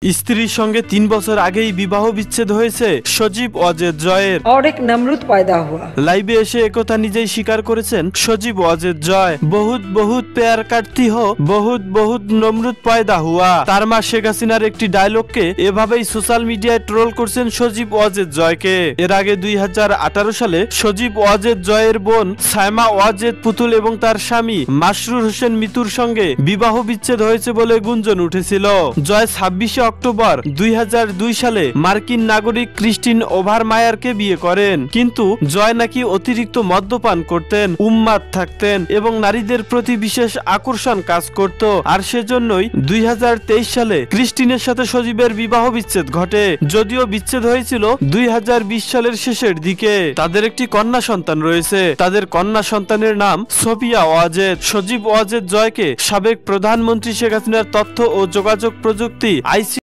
স্ত্রীর সঙ্গে 3 বছর আগেই বিবাহ বিচ্ছেদ হয়েছে সজীব ওয়াজেদ জয়ের। और एक नमरूद पैदा हुआ। লাইভে এসে একথা নিজেই স্বীকার করেছেন সজীব ওয়াজেদ জয়। বহুত বহুত প্যার কাটতি হো, বহুত বহুত নমরুদ পয়দা হুয়া। তার মা শেখ হাসিনার একটি ডায়লগকে এভাবেই সোশ্যাল মিডিয়ায় ট্রোল করছেন সজীব ওয়াজেদ জয়কে। এর আগে 2018 সালে সজীব ওয়াজেদ জয়ের বোন সায়মা ওয়াজেদ পুতুল এবং তার স্বামী মাসরুর হোসেন মিতুর সঙ্গে বিবাহ বিচ্ছেদ হয়েছে বলে গুঞ্জন উঠেছিল। জয় 26 অক্টোবর 2002 সালে মার্কিন নাগরিক ক্রিস্টিন ওভারমায়ারকে বিয়ে করেন। কিন্তু জয় নাকি অতিরিক্ত মদ্যপান করতেন, উন্মাদ থাকতেন এবং নারীদের প্রতি বিশেষ আকর্ষণ কাজ করত। আর সেজন্যই 2023 সালে ক্রিস্টিনের সাথে সজীবের বিবাহ বিচ্ছেদ ঘটে। যদিও বিচ্ছেদ হয়েছিল 2020 সালের শেষের দিকে। তাদের একটি কন্যা সন্তান রয়েছে। তাদের কন্যা সন্তানের নাম সোফিয়া ওয়াজেদ। সজীব ওয়াজেদ জয়কে সাবেক প্রধানমন্ত্রী শেখ হাসিনার তথ্য ও যোগাযোগ প্রযুক্তি ICT